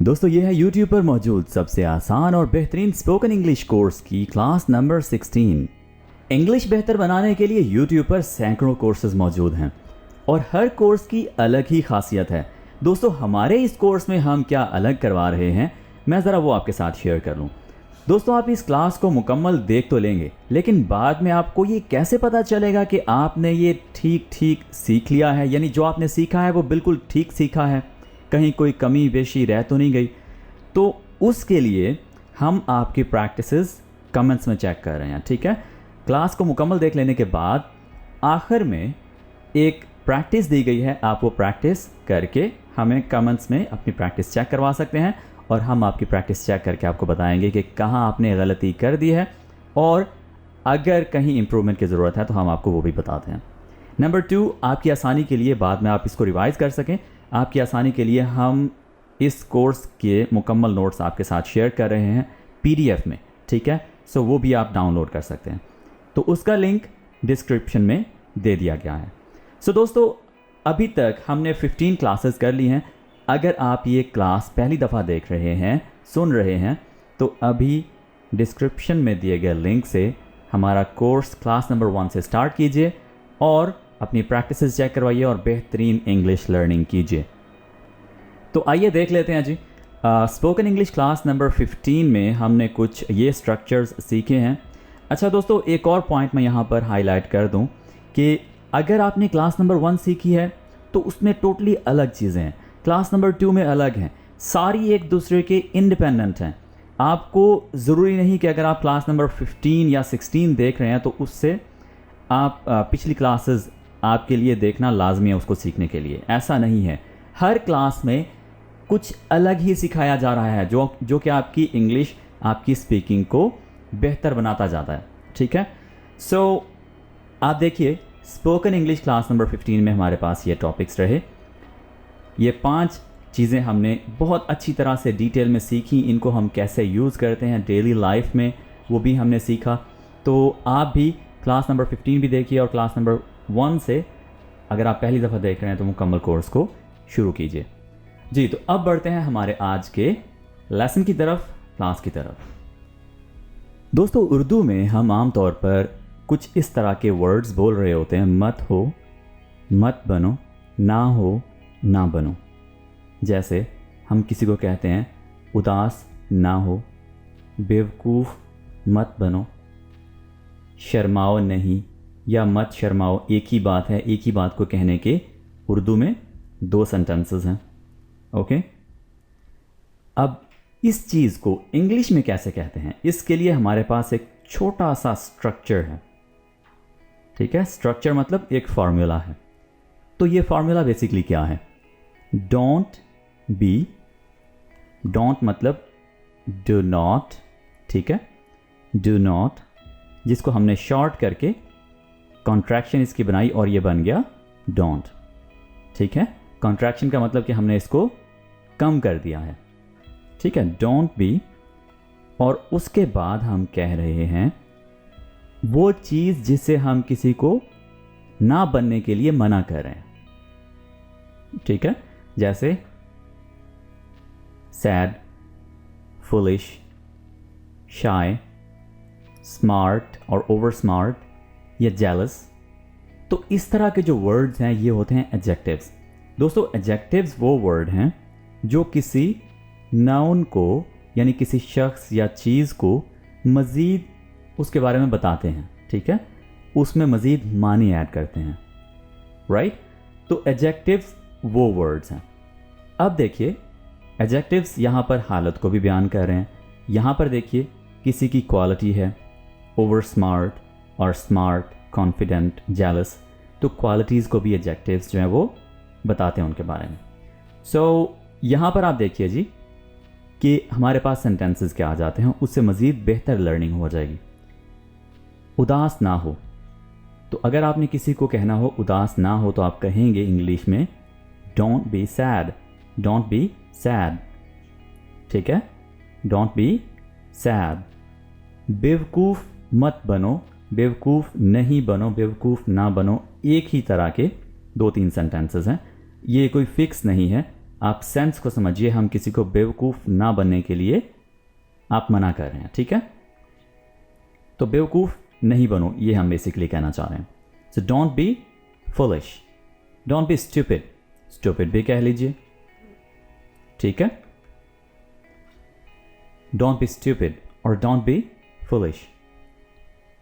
दोस्तों ये है YouTube पर मौजूद सबसे आसान और बेहतरीन स्पोकन इंग्लिश कोर्स की क्लास नंबर 16। इंग्लिश बेहतर बनाने के लिए YouTube पर सैकड़ों कोर्सेज मौजूद हैं और हर कोर्स की अलग ही खासियत है। दोस्तों हमारे इस कोर्स में हम क्या अलग करवा रहे हैं, मैं ज़रा वो आपके साथ शेयर कर लूँ। दोस्तों आप इस क्लास को मुकम्मल देख तो लेंगे, लेकिन बाद में आपको ये कैसे पता चलेगा कि आपने ये ठीक सीख लिया है, यानी जो आपने सीखा है वो बिल्कुल ठीक सीखा है, कहीं कोई कमी बेशी रह तो नहीं गई। तो उसके लिए हम आपकी प्रैक्टिसेस कमेंट्स में चेक कर रहे हैं, ठीक है। क्लास को मुकम्मल देख लेने के बाद आखिर में एक प्रैक्टिस दी गई है, आप वो प्रैक्टिस करके हमें कमेंट्स में अपनी प्रैक्टिस चेक करवा सकते हैं और हम आपकी प्रैक्टिस चेक करके आपको बताएंगे कि कहाँ आपने गलती कर दी है और अगर कहीं इम्प्रूवमेंट की ज़रूरत है तो हम आपको वो भी बताते हैं। नंबर 2, आपकी आसानी के लिए बाद में आप इसको रिवाइज़ कर सकें, आपकी आसानी के लिए हम इस कोर्स के मुकम्मल नोट्स आपके साथ शेयर कर रहे हैं PDF में, ठीक है। सो वो भी आप डाउनलोड कर सकते हैं, तो उसका लिंक डिस्क्रिप्शन में दे दिया गया है। सो दोस्तों अभी तक हमने 15 क्लासेस कर ली हैं। अगर आप ये क्लास पहली दफ़ा देख रहे हैं, सुन रहे हैं, तो अभी डिस्क्रिप्शन में दिए गए लिंक से हमारा कोर्स क्लास नंबर 1 से स्टार्ट कीजिए और अपनी प्रैक्टिसेस चेक करवाइए और बेहतरीन इंग्लिश लर्निंग कीजिए। तो आइए देख लेते हैं जी। स्पोकन इंग्लिश क्लास नंबर 15 में हमने कुछ ये स्ट्रक्चर्स सीखे हैं। अच्छा दोस्तों, एक और पॉइंट मैं यहाँ पर हाईलाइट कर दूँ कि अगर आपने क्लास नंबर 1 सीखी है तो उसमें टोटली अलग चीज़ें हैं, क्लास नंबर 2 में अलग हैं, सारी एक दूसरे के इंडिपेंडेंट हैं। आपको ज़रूरी नहीं कि अगर आप क्लास नंबर 15 या 16 देख रहे हैं तो उससे आप पिछली क्लासेस आपके लिए देखना लाजमी है उसको सीखने के लिए, ऐसा नहीं है। हर क्लास में कुछ अलग ही सिखाया जा रहा है जो कि आपकी इंग्लिश, आपकी स्पीकिंग को बेहतर बनाता जाता है, ठीक है। सो आप देखिए, स्पोकन इंग्लिश क्लास नंबर 15 में हमारे पास ये टॉपिक्स रहे। ये 5 चीज़ें हमने बहुत अच्छी तरह से डिटेल में सीखी, इनको हम कैसे यूज़ करते हैं डेली लाइफ में वो भी हमने सीखा। तो आप भी क्लास नंबर 15 भी देखिए और क्लास नंबर 1 से अगर आप पहली दफ़ा देख रहे हैं तो मुकम्मल कोर्स को शुरू कीजिए जी। तो अब बढ़ते हैं हमारे आज के लेसन की तरफ, क्लास की तरफ। दोस्तों उर्दू में हम आम तौर पर कुछ इस तरह के वर्ड्स बोल रहे होते हैं, मत हो, मत बनो, ना हो, ना बनो। जैसे हम किसी को कहते हैं उदास ना हो, बेवकूफ़ मत बनो, शर्माओ नहीं या मत शर्माओ। एक ही बात है, एक ही बात को कहने के उर्दू में 2 सेंटेंसेस हैं, ओके। अब इस चीज़ को इंग्लिश में कैसे कहते हैं, इसके लिए हमारे पास एक छोटा सा स्ट्रक्चर है, ठीक है। स्ट्रक्चर मतलब एक फार्मूला है। तो ये फार्मूला बेसिकली क्या है? डोंट बी, डोंट मतलब डू नॉट, ठीक है, डू नॉट, जिसको हमने शॉर्ट करके कॉन्ट्रैक्शन इसकी बनाई और ये बन गया डोंट, ठीक है। कॉन्ट्रैक्शन का मतलब कि हमने इसको कम कर दिया है, ठीक है, डोंट बी। और उसके बाद हम कह रहे हैं वो चीज़ जिसे हम किसी को ना बनने के लिए मना कर रहे हैं, ठीक है। जैसे सैड, फुलिश, शाय, स्मार्ट और ओवर स्मार्ट या जेलस। तो इस तरह के जो वर्ड्स हैं ये होते हैं एडजेक्टिव्स। दोस्तों एडजेक्टिव्स वो वर्ड हैं जो किसी नाउन को यानी किसी शख्स या चीज़ को मज़ीद उसके बारे में बताते हैं, ठीक है, उसमें मज़ीद मानी ऐड करते हैं, राइट। तो एडजेक्टिव्स वो वर्ड्स हैं। अब देखिए एडजेक्टिव्स यहाँ पर हालत को भी बयान कर रहे हैं। यहाँ पर देखिए किसी की क्वालिटी है, ओवर स्मार्ट और स्मार्ट, कॉन्फिडेंट, जेलस। तो क्वालिटीज़ को भी एडजेक्टिव्स जो हैं वो बताते हैं उनके बारे में। सो यहाँ पर आप देखिए जी कि हमारे पास सेंटेंसेस क्या आ जाते हैं, उससे मज़ीद बेहतर लर्निंग हो जाएगी। उदास ना हो, तो अगर आपने किसी को कहना हो उदास ना हो तो आप कहेंगे इंग्लिश में don't be sad, don't be sad, ठीक है, डोंट बी सैड। बेवकूफ़ मत बनो, बेवकूफ़ नहीं बनो, बेवकूफ़ ना बनो। एक ही तरह के 2-3 सेंटेंसेस हैं, ये कोई फिक्स नहीं है, आप सेंस को समझिए, हम किसी को बेवकूफ़ ना बनने के लिए आप मना कर रहे हैं, ठीक है। तो बेवकूफ़ नहीं बनो, ये हम बेसिकली कहना चाह रहे हैं। So don't be foolish, don't be stupid, stupid भी कह लीजिए, ठीक है। डोंट बी स्टूपिड और डोंट बी फुलिश।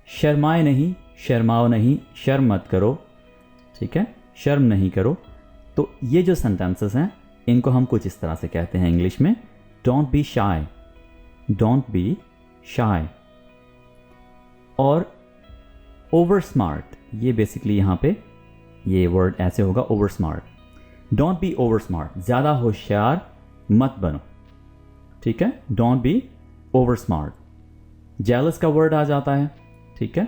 शर्माए नहीं, शर्माओ नहीं, शर्म मत करो, ठीक है, शर्म नहीं करो। तो ये जो सेंटेंसेस हैं इनको हम कुछ इस तरह से कहते हैं इंग्लिश में, don't be shy, don't be shy. और ओवर स्मार्ट, ये बेसिकली यहाँ पे ये वर्ड ऐसे होगा, over smart. Don't be over smart, ज़्यादा होशियार मत बनो, ठीक है। Don't be over smart. Jealous का वर्ड आ जाता है, ठीक है।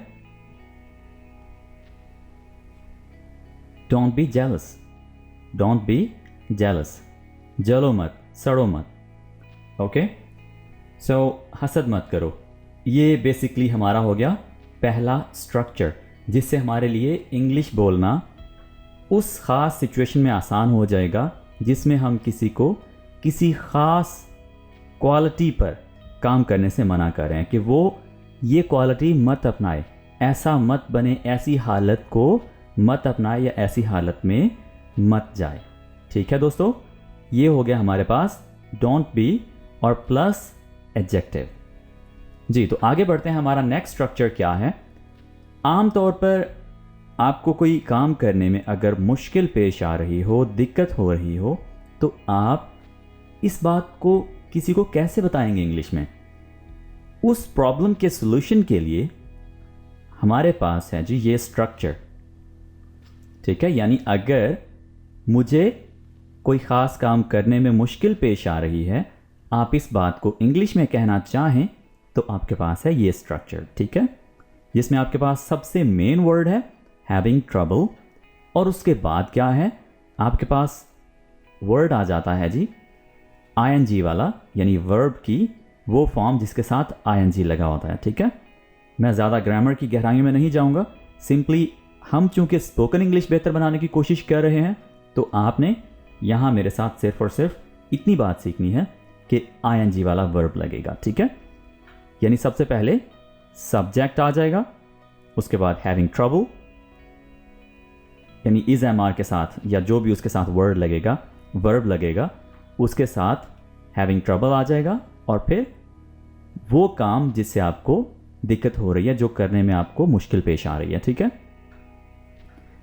Don't be jealous, don't be jealous, जलो मत, सड़ो मत, ओके। सो हसद मत करो। ये बेसिकली हमारा हो गया पहला स्ट्रक्चर, जिससे हमारे लिए इंग्लिश बोलना उस ख़ास सिचुएशन में आसान हो जाएगा जिसमें हम किसी को किसी ख़ास क्वालिटी पर काम करने से मना कर रहे हैं कि वो ये क्वालिटी मत अपनाए, ऐसा मत बने, ऐसी हालत को मत अपनाए या ऐसी हालत में मत जाए, ठीक है दोस्तों। ये हो गया हमारे पास डोंट बी और प्लस एडजेक्टिव। जी, तो आगे बढ़ते हैं। हमारा नेक्स्ट स्ट्रक्चर क्या है। आमतौर पर आपको कोई काम करने में अगर मुश्किल पेश आ रही हो, दिक्कत हो रही हो, तो आप इस बात को किसी को कैसे बताएंगे इंग्लिश में। उस प्रॉब्लम के सॉल्यूशन के लिए हमारे पास है जी ये स्ट्रक्चर, ठीक है। यानी अगर मुझे कोई ख़ास काम करने में मुश्किल पेश आ रही है, आप इस बात को इंग्लिश में कहना चाहें तो आपके पास है ये स्ट्रक्चर, ठीक है, जिसमें आपके पास सबसे मेन वर्ड है हैविंग ट्रबल, और उसके बाद क्या है, आपके पास वर्ड आ जाता है जी आईएनजी वाला, यानी वर्ब की वो फॉर्म जिसके साथ आईएनजी लगा होता है, ठीक है। मैं ज़्यादा ग्रामर की गहराइयों में नहीं जाऊंगा, सिंपली हम चूंकि स्पोकन इंग्लिश बेहतर बनाने की कोशिश कर रहे हैं, तो आपने यहाँ मेरे साथ सिर्फ और सिर्फ इतनी बात सीखनी है कि आईएनजी वाला वर्ब लगेगा, ठीक है। यानी सबसे पहले सब्जेक्ट आ जाएगा, उसके बाद हैविंग ट्रबल, यानी इज एम आर के साथ या जो भी उसके साथ वर्ड लगेगा, वर्ब लगेगा, उसके साथ हैविंग ट्रबल आ जाएगा, और फिर वो काम जिससे आपको दिक्कत हो रही है, जो करने में आपको मुश्किल पेश आ रही है, ठीक है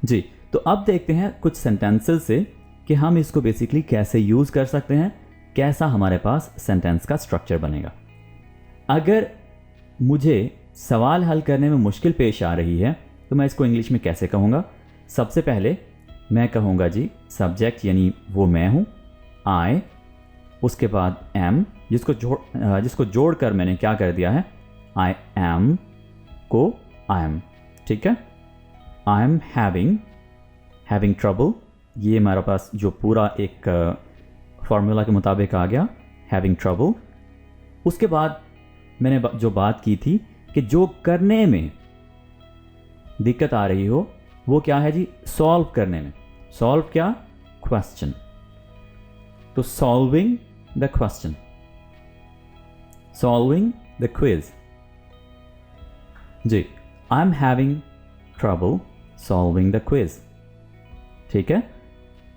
जी। तो अब देखते हैं कुछ सेंटेंसेस से कि हम इसको बेसिकली कैसे यूज़ कर सकते हैं, कैसा हमारे पास सेंटेंस का स्ट्रक्चर बनेगा। अगर मुझे सवाल हल करने में मुश्किल पेश आ रही है तो मैं इसको इंग्लिश में कैसे कहूँगा। सबसे पहले मैं कहूँगा जी सब्जेक्ट, यानी वो मैं हूँ, आई, उसके बाद एम, जिसको जोड़कर मैंने क्या कर दिया है, आई एम को आई एम, ठीक है। आई एम हैविंग ट्रबल, ये हमारे पास जो पूरा एक फार्मूला के मुताबिक आ गया, हैविंग ट्रबल। उसके बाद मैंने जो बात की थी कि जो करने में दिक्कत आ रही हो वो क्या है जी, सॉल्व करने में। सॉल्व क्या, क्वेश्चन, तो solving the question, solving the quiz जी। I am having trouble solving the quiz, ठीक है।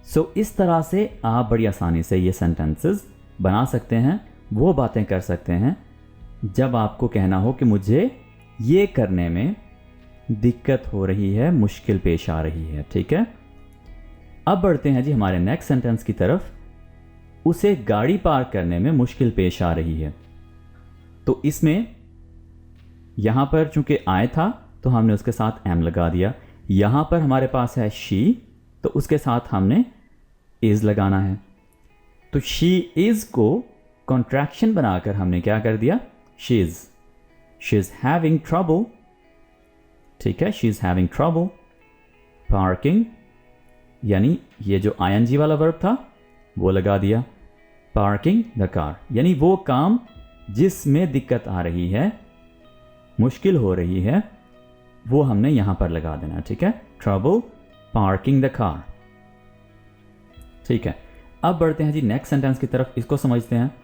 सो इस तरह से आप बड़ी आसानी से ये सेंटेंसेस बना सकते हैं, वो बातें कर सकते हैं जब आपको कहना हो कि मुझे ये करने में दिक्कत हो रही है, मुश्किल पेश आ रही है, ठीक है। अब बढ़ते हैं जी हमारे नेक्स्ट सेंटेंस की तरफ। उसे गाड़ी पार्क करने में मुश्किल पेश आ रही है, तो इसमें यहां पर चूंकि आए था तो हमने उसके साथ एम लगा दिया। यहां पर हमारे पास है शी, तो उसके साथ हमने इज लगाना है। तो शी इज को कॉन्ट्रैक्शन बनाकर हमने क्या कर दिया, शी इज हैविंग ट्रबल, ठीक है, she is having trouble parking, यानी ये जो आईएनजी वाला वर्ब था वो लगा दिया, पार्किंग द कार, यानी वो काम जिसमें दिक्कत आ रही है, मुश्किल हो रही है, वो हमने यहां पर लगा देना, ठीक है, ट्रबल पार्किंग द कार, ठीक है। अब बढ़ते हैं जी नेक्स्ट सेंटेंस की तरफ, इसको समझते हैं।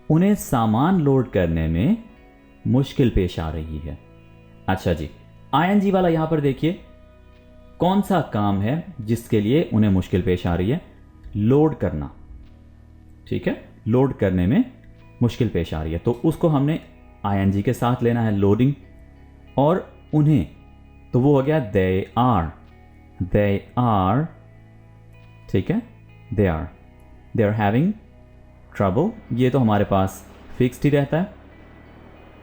उन्हें सामान लोड करने में मुश्किल पेश आ रही है। अच्छा जी, आईएनजी वाला यहां पर देखिए कौन सा काम है जिसके लिए उन्हें मुश्किल पेश आ रही है? लोड करना, ठीक है, लोड करने में मुश्किल पेश आ रही है, तो उसको हमने आईएनजी के साथ लेना है, लोडिंग। और उन्हें, तो वो हो गया दे आर, ठीक है, दे आर हैविंग ट्रबल, ये तो हमारे पास फिक्स्ड ही रहता है।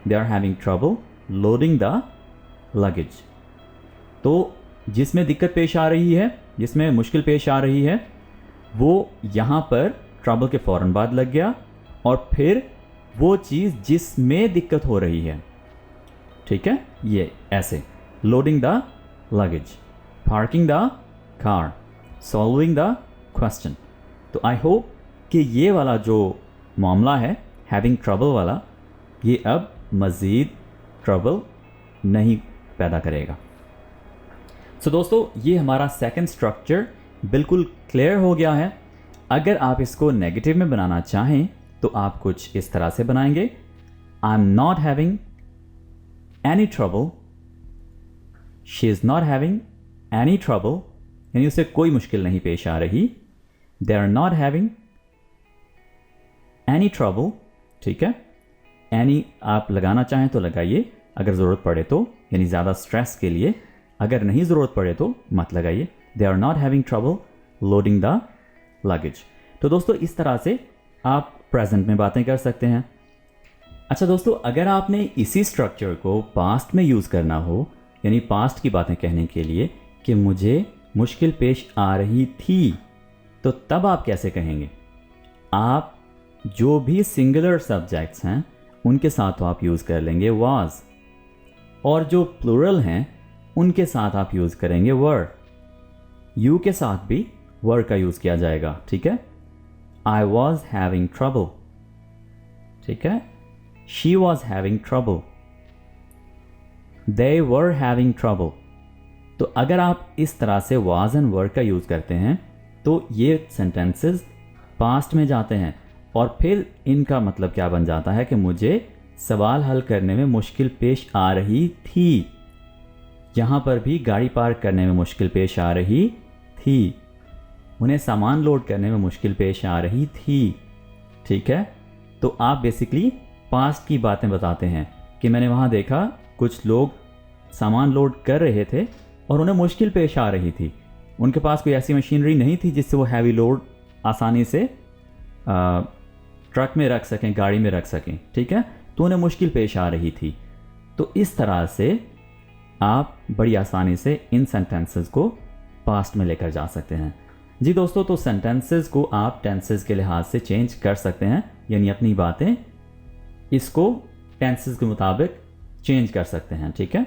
They are having trouble loading the luggage. तो जिसमें दिक्कत पेश आ रही है, जिसमें मुश्किल पेश आ रही है, वो यहाँ पर ट्रबल के फ़ौरन बाद लग गया और फिर वो चीज़ जिसमें दिक्कत हो रही है, ठीक है, ये ऐसे loading the luggage, parking the car, solving the question. तो आई होप कि ये वाला जो मामला है हैविंग ट्रबल वाला, ये अब मज़ीद ट्रबल नहीं पैदा करेगा। सो दोस्तों, ये हमारा सेकंड स्ट्रक्चर बिल्कुल क्लियर हो गया है। अगर आप इसको नेगेटिव में बनाना चाहें तो आप कुछ इस तरह से बनाएंगे, I am not having any trouble, she is not having any trouble, यानी उसे कोई मुश्किल नहीं पेश आ रही। They are not having any trouble, ठीक है, एनी आप लगाना चाहें तो लगाइए, अगर ज़रूरत पड़े तो, यानी ज़्यादा स्ट्रेस के लिए। अगर नहीं ज़रूरत पड़े तो मत लगाइए। They are not having trouble loading the luggage. तो दोस्तों, इस तरह से आप प्रेजेंट में बातें कर सकते हैं। अच्छा दोस्तों, अगर आपने इसी स्ट्रक्चर को पास्ट में यूज़ करना हो, यानी पास्ट की बातें कहने के लिए कि मुझे मुश्किल पेश आ रही थी, तो तब आप कैसे कहेंगे? आप जो भी सिंगुलर सब्जेक्ट्स हैं उनके साथ तो आप यूज़ कर लेंगे वाज, और जो प्लूरल हैं उनके साथ आप यूज़ करेंगे वर। यू के साथ भी वर का यूज़ किया जाएगा, ठीक है। आई वॉज हैविंग ट्रबल, ठीक है, she was having trouble, they were having trouble. तो अगर आप इस तरह से वाज एंड वर का यूज़ करते हैं तो ये सेंटेंसेस पास्ट में जाते हैं, और फिर इनका मतलब क्या बन जाता है कि मुझे सवाल हल करने में मुश्किल पेश आ रही थी। यहाँ पर भी गाड़ी पार्क करने में मुश्किल पेश आ रही थी, उन्हें सामान लोड करने में मुश्किल पेश आ रही थी, ठीक है। तो आप बेसिकली पास्ट की बातें बताते हैं कि मैंने वहाँ देखा कुछ लोग सामान लोड कर रहे थे और उन्हें मुश्किल पेश आ रही थी, उनके पास कोई ऐसी मशीनरी नहीं थी जिससे वो हैवी लोड आसानी से ट्रक में रख सकें, गाड़ी में रख सकें, ठीक है, तो उन्हें मुश्किल पेश आ रही थी। तो इस तरह से आप बड़ी आसानी से इन सेंटेंसेस को पास्ट में लेकर जा सकते हैं। जी दोस्तों, तो सेंटेंसेस को आप टेंसेस के लिहाज से चेंज कर सकते हैं, यानी अपनी बातें इसको टेंसेस के मुताबिक चेंज कर सकते हैं, ठीक है,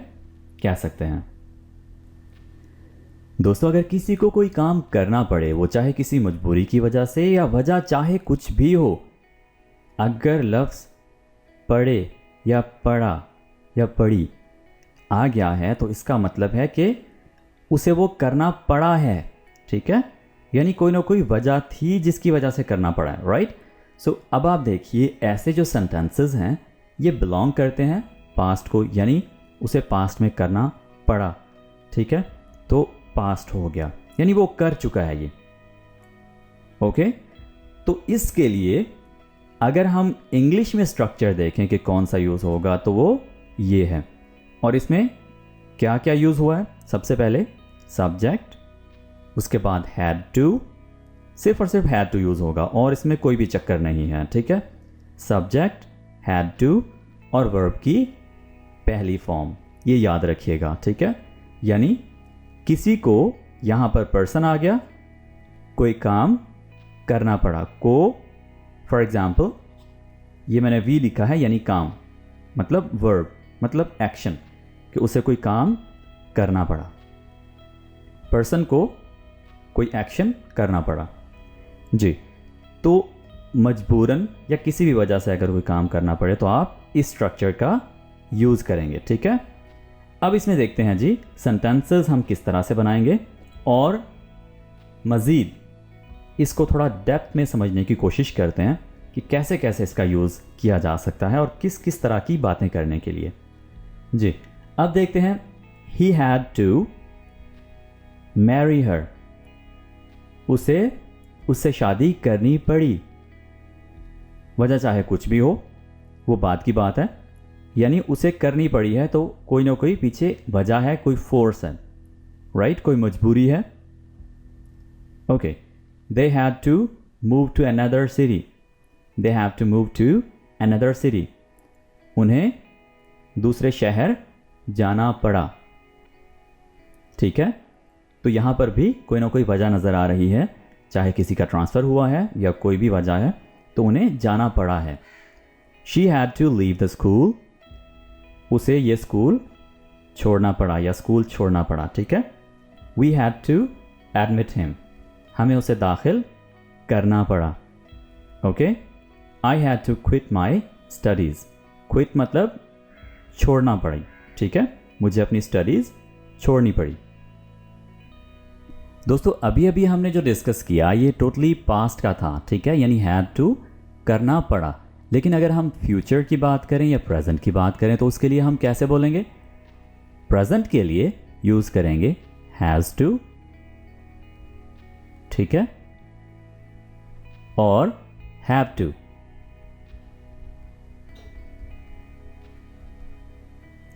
कह सकते हैं। दोस्तों, अगर किसी को कोई काम करना पड़े, वो चाहे किसी मजबूरी की वजह से या वजह चाहे कुछ भी हो, अगर लफ्ज़ पढ़े या पढ़ा या पढ़ी आ गया है तो इसका मतलब है कि उसे वो करना पड़ा है, ठीक है, यानी कोई ना कोई वजह थी जिसकी वजह से करना पड़ा है, राइट। सो अब आप देखिए, ऐसे जो सेंटेंसेस हैं ये बिलोंग करते हैं पास्ट को, यानी उसे पास्ट में करना पड़ा, ठीक है, तो पास्ट हो गया, यानी वो कर चुका है ये, ओके। तो इसके लिए अगर हम इंग्लिश में स्ट्रक्चर देखें कि कौन सा यूज़ होगा तो वो ये है, और इसमें क्या क्या यूज़ हुआ है? सबसे पहले सब्जेक्ट, उसके बाद हैड टू, सिर्फ और सिर्फ हैड टू यूज़ होगा और इसमें कोई भी चक्कर नहीं है, ठीक है। सब्जेक्ट, हैड टू और वर्ब की पहली फॉर्म, ये याद रखिएगा, ठीक है। यानी किसी को, यहाँ पर पर्सन आ गया, कोई काम करना पड़ा, को, फॉर एग्जाम्पल ये मैंने वी लिखा है, यानी काम मतलब वर्ब मतलब एक्शन, कि उसे कोई काम करना पड़ा, पर्सन को कोई एक्शन करना पड़ा। जी, तो मजबूरन या किसी भी वजह से अगर कोई काम करना पड़े तो आप इस स्ट्रक्चर का यूज़ करेंगे, ठीक है। अब इसमें देखते हैं जी सेंटेंसेस हम किस तरह से बनाएंगे, और मज़ीद इसको थोड़ा डेप्थ में समझने की कोशिश करते हैं कि कैसे कैसे इसका यूज़ किया जा सकता है और किस किस तरह की बातें करने के लिए। जी, अब देखते हैं। He had to marry her, उसे उससे शादी करनी पड़ी। वजह चाहे कुछ भी हो, वो बात की बात है, यानी उसे करनी पड़ी है तो कोई ना कोई पीछे वजह है, कोई फोर्स है, राइट, कोई मजबूरी है। Okay, they had to move to another city. They have to move to another city, उन्हें दूसरे शहर जाना पड़ा। ठीक है, तो यहाँ पर भी कोई ना कोई वजह नज़र आ रही है, चाहे किसी का ट्रांसफ़र हुआ है या कोई भी वजह है, तो उन्हें जाना पड़ा है। She had to leave the school, उसे ये स्कूल छोड़ना पड़ा या स्कूल छोड़ना पड़ा। ठीक है, we had to admit him, हमें उसे दाखिल करना पड़ा। Okay, I had to quit my studies, quit मतलब छोड़ना पड़ी। ठीक है, मुझे अपनी स्टडीज़ छोड़नी पड़ी। दोस्तों, अभी अभी हमने जो डिस्कस किया ये टोटली पास्ट का था। ठीक है, यानी हैड टू करना पड़ा। लेकिन अगर हम फ्यूचर की बात करें या प्रेजेंट की बात करें तो उसके लिए हम कैसे बोलेंगे? प्रेजेंट के लिए यूज़ करेंगे हैज़ टू, ठीक है, और हैव टू।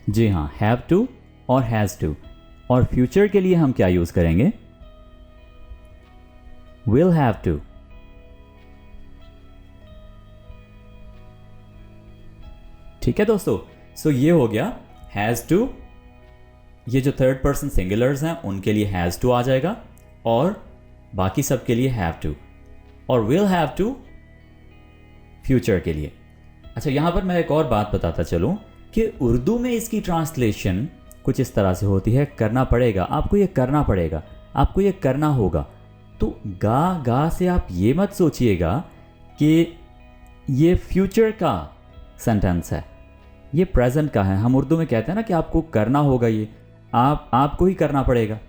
जी हाँ, हैव टू और हैज़ टू। और फ्यूचर के लिए हम क्या यूज़ करेंगे? Will have to. ठीक है दोस्तों, सो ये हो गया हैज़ टू। ये जो थर्ड पर्सन सिंगुलर्स हैं उनके लिए हैज़ टू आ जाएगा और बाकी सब के लिए हैव टू, और विल हैव टू फ्यूचर के लिए। अच्छा, यहाँ पर मैं एक और बात बताता चलूँ कि उर्दू में इसकी ट्रांसलेशन कुछ इस तरह से होती है, करना पड़ेगा, आपको ये करना पड़ेगा, आपको ये करना होगा। तो गा से आप ये मत सोचिएगा कि ये फ्यूचर का सेंटेंस है, ये प्रेजेंट का है। हम उर्दू में कहते हैं ना कि आपको करना होगा, ये आपको ही करना पड़ेगा।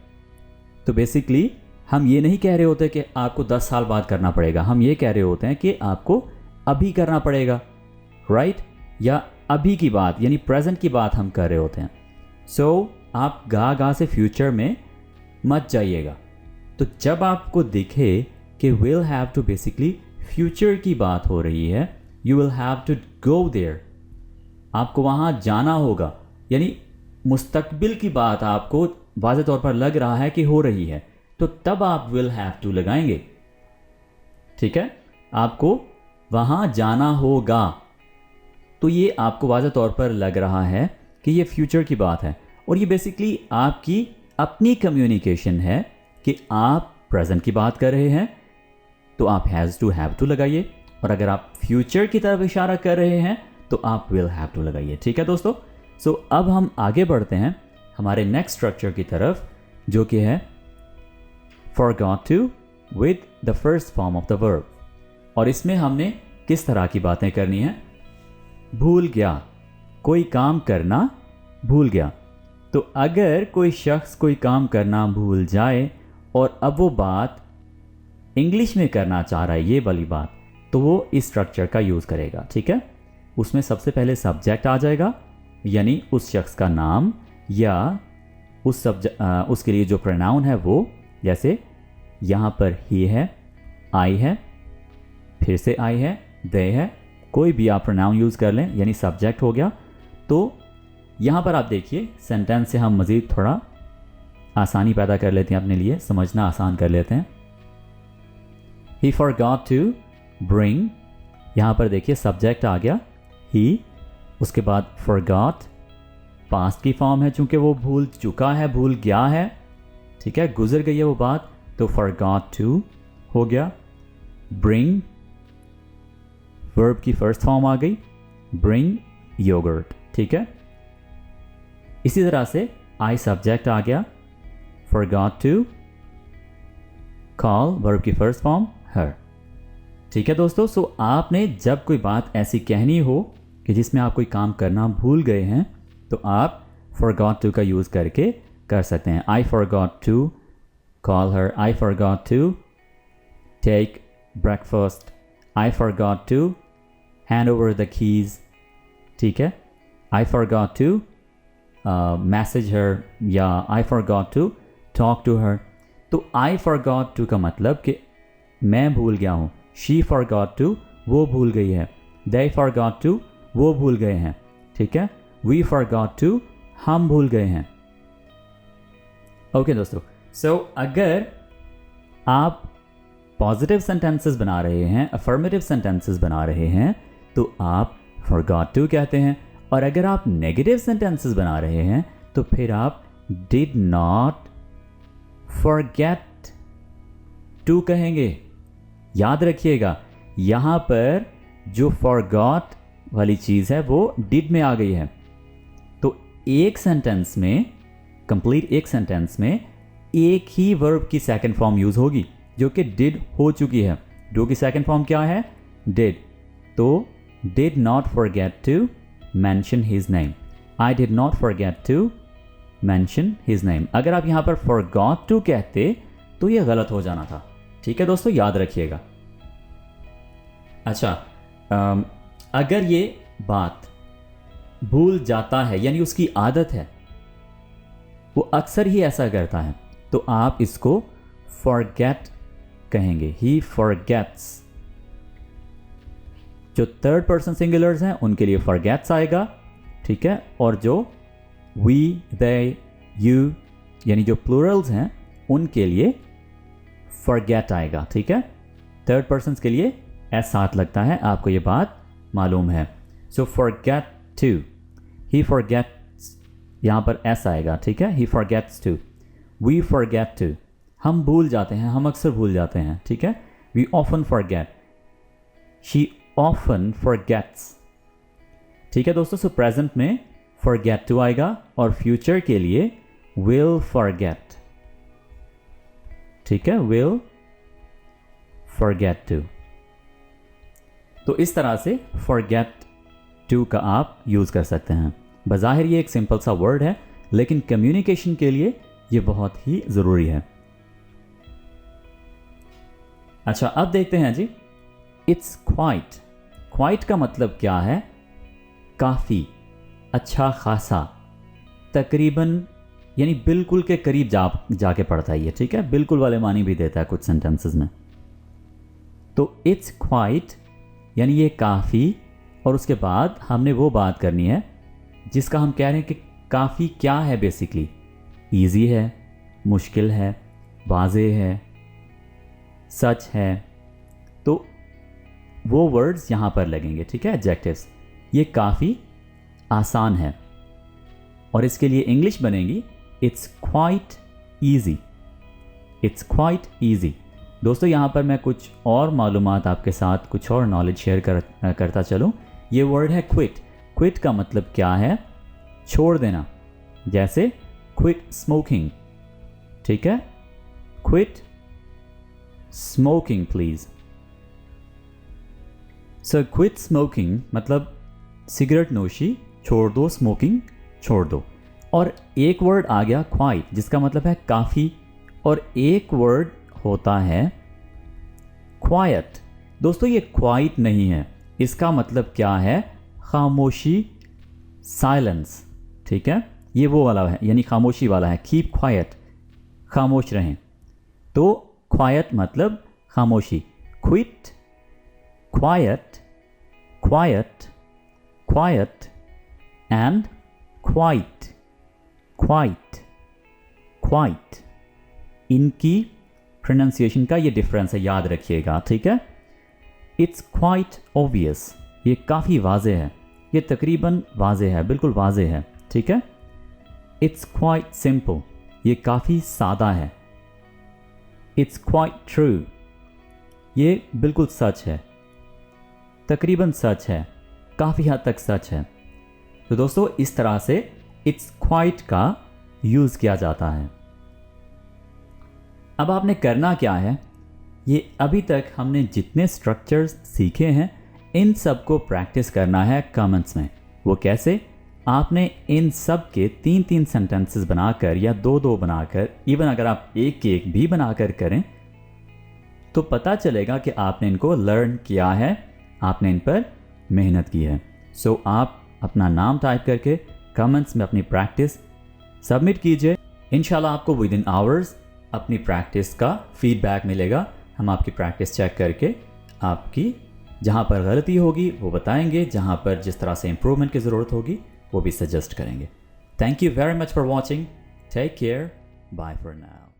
तो बेसिकली हम ये नहीं कह रहे होते कि आपको 10 साल बाद करना पड़ेगा, हम ये कह रहे होते हैं कि आपको अभी करना पड़ेगा, राइट, या अभी की बात यानी प्रेजेंट की बात हम कर रहे होते हैं। सो आप गा से फ्यूचर में मत जाइएगा। तो जब आपको दिखे कि will have to basically future की बात हो रही है, you will have to go there, आपको वहाँ जाना होगा, यानी मुस्तकबिल की बात आपको वाज़े तौर पर लग रहा है कि हो रही है, तो तब आप विल हैव टू लगाएंगे। ठीक है, आपको वहाँ जाना होगा, तो ये आपको वाज़े तौर पर लग रहा है कि ये फ्यूचर की बात है, और ये बेसिकली आपकी अपनी कम्युनिकेशन है कि आप प्रेजेंट की बात कर रहे हैं, तो आप हैज़ टू हैव टू लगाइए, और अगर आप फ्यूचर की तरफ इशारा कर रहे हैं तो आप विल हैव टू लगाइए। ठीक है दोस्तों, सो अब हम आगे बढ़ते हैं हमारे नेक्स्ट स्ट्रक्चर की तरफ, जो कि है forgot to with the first form of the verb। और इसमें हमने किस तरह की बातें करनी है? भूल गया, कोई काम करना भूल गया। तो अगर कोई शख्स कोई काम करना भूल जाए और अब वो बात इंग्लिश में करना चाह रहा है, ये वाली बात, तो वो इस स्ट्रक्चर का यूज़ करेगा। ठीक है, उसमें सबसे पहले सब्जेक्ट आ जाएगा, यानी उस शख्स का नाम या उसके लिए जो प्रोनाउन है वो, जैसे यहाँ पर ही है, आई है, फिर से आई है, दे है, कोई भी आप प्रोनाउन यूज़ कर लें, यानी सब्जेक्ट हो गया। तो यहाँ पर आप देखिए सेंटेंस से हम मज़ीद थोड़ा आसानी पैदा कर लेते हैं, अपने लिए समझना आसान कर लेते हैं। He forgot to bring, यहाँ पर देखिए सब्जेक्ट आ गया he, उसके बाद forgot पास्ट की फॉर्म है, चूंकि वो भूल चुका है, भूल गया है, ठीक है, गुजर गई है वो बात, तो forgot to हो गया। bring वर्ब की फर्स्ट फॉर्म आ गई, bring yogurt, ठीक है। इसी तरह से I सब्जेक्ट आ गया, forgot to call वर्ब की फर्स्ट फॉर्म her, ठीक है दोस्तों। सो आपने जब कोई बात ऐसी कहनी हो कि जिसमें आप कोई काम करना भूल गए हैं, तो आप forgot to का यूज़ करके कर सकते हैं। I forgot to call her, I forgot to take breakfast, I forgot to hand over the keys, ठीक है, I forgot to message her या I forgot to talk to her। तो I forgot to का मतलब कि मैं भूल गया हूँ, she forgot to वो भूल गई है, they forgot to वो भूल गए हैं, ठीक है, we forgot to हम भूल गए हैं। ओके दोस्तों, सो अगर आप पॉजिटिव सेंटेंसेस बना रहे हैं, अफर्मेटिव सेंटेंसेस बना रहे हैं, तो आप forgot to कहते हैं, और अगर आप नेगेटिव सेंटेंसेस बना रहे हैं तो फिर आप did not forget to कहेंगे। याद रखिएगा, यहाँ पर जो forgot वाली चीज़ है वो did में आ गई है। तो एक सेंटेंस में, कंप्लीट एक सेंटेंस में एक ही वर्ब की सेकंड फॉर्म यूज़ होगी जो कि did हो चुकी है। जो कि सेकंड फॉर्म क्या है? did। तो did not forget to mention his name। I did not forget to mention his name। अगर आप यहाँ पर forgot to कहते तो ये गलत हो जाना था। ठीक है दोस्तों, याद रखिएगा। अच्छा, अगर ये बात भूल जाता है, यानी उसकी आदत है, वो अक्सर ही ऐसा करता है, तो आप इसको forget कहेंगे। He forgets। जो थर्ड पर्सन सिंगुलर्स हैं उनके लिए forgets आएगा, ठीक है, और जो we, they, you यानी जो प्लूरल्स हैं उनके लिए forget आएगा, ठीक है। थर्ड पर्सन के लिए एस साथ लगता है, आपको ये बात मालूम है। सो forget to, he forgets, यहाँ पर एस आएगा, ठीक है, he forgets to, we forget to, हम भूल जाते हैं, हम अक्सर भूल जाते हैं, ठीक है, we often forget, she often forgets। ठीक है दोस्तों, सो प्रेजेंट में forget to आएगा और फ्यूचर के लिए will forget, ठीक है, will forget to। तो इस तरह से forget to का आप यूज़ कर सकते हैं। बज़ाहिर ये एक सिंपल सा वर्ड है, लेकिन कम्युनिकेशन के लिए ये बहुत ही ज़रूरी है। अच्छा, अब देखते हैं जी, इट्स क्वाइट। क्वाइट का मतलब क्या है? काफ़ी, अच्छा खासा, तकरीबन, यानी बिल्कुल के करीब जाके पड़ता है ये, ठीक है, बिल्कुल वाले मानी भी देता है कुछ सेंटेंसेस में। तो इट्स क्वाइट यानी ये काफ़ी, और उसके बाद हमने वो बात करनी है जिसका हम कह रहे हैं कि काफ़ी क्या है बेसिकली, ईजी है, मुश्किल है, वाज़े है, सच है। तो वो वर्ड्स यहाँ पर लगेंगे, ठीक है, एडजेक्टिव्स। ये काफ़ी आसान है, और इसके लिए इंग्लिश बनेगी it's quite easy. It's quite easy. दोस्तों, यहाँ पर मैं कुछ और मालूमात आपके साथ, कुछ और नॉलेज शेयर करता चलूँ। ये वर्ड है क्विट। क्विट का मतलब क्या है? छोड़ देना। जैसे क्विट स्मोकिंग, ठीक है, quit smoking please. So quit smoking मतलब सिगरेट नोशी छोड़ दो, स्मोकिंग छोड़ दो। और एक वर्ड आ गया क्वाइट, जिसका मतलब है काफ़ी, और एक वर्ड होता है क्वाइट। दोस्तों, ये क्वाइट नहीं है, इसका मतलब क्या है? खामोशी, साइलेंस, ठीक है, ये वो वाला है, यानी खामोशी वाला है। कीप क्वाइट, खामोश रहें। तो क्वाइट मतलब खामोशी। Quit, quite, quite, quiet and quite, quite, quite, इनकी प्रोनाउंसिएशन का ये डिफरेंस है, याद रखिएगा, ठीक है। इट्स क्वाइट ऑब्वियस, ये काफ़ी वाज़े है, ये तकरीबन वाज़े है, बिल्कुल वाज़े है, ठीक है। इट्स क्वाइट सिंपल, ये काफ़ी सादा है। इट्स क्वाइट ट्रू, ये बिल्कुल सच है, तकरीबन सच है, काफ़ी हद तक सच है। तो दोस्तों, इस तरह से इट्स क्वाइट का यूज़ किया जाता है। अब आपने करना क्या है? ये अभी तक हमने जितने स्ट्रक्चर्स सीखे हैं, इन सब को प्रैक्टिस करना है कमेंट्स में। वो कैसे? आपने इन सब के 3-3 सेंटेंसेस बनाकर या 2-2 बनाकर, इवन अगर आप एक भी बनाकर करें, तो पता चलेगा कि आपने इनको लर्न किया है, आपने इन पर मेहनत की है। सो आप अपना नाम टाइप करके कमेंट्स में अपनी प्रैक्टिस सबमिट कीजिए। इंशाल्लाह आपको विद इन आवर्स अपनी प्रैक्टिस का फीडबैक मिलेगा। हम आपकी प्रैक्टिस चेक करके आपकी जहाँ पर गलती होगी वो बताएंगे, जहाँ पर जिस तरह से इम्प्रूवमेंट की ज़रूरत होगी वो भी सजेस्ट करेंगे। Thank you very much for watching. Take care, bye for now.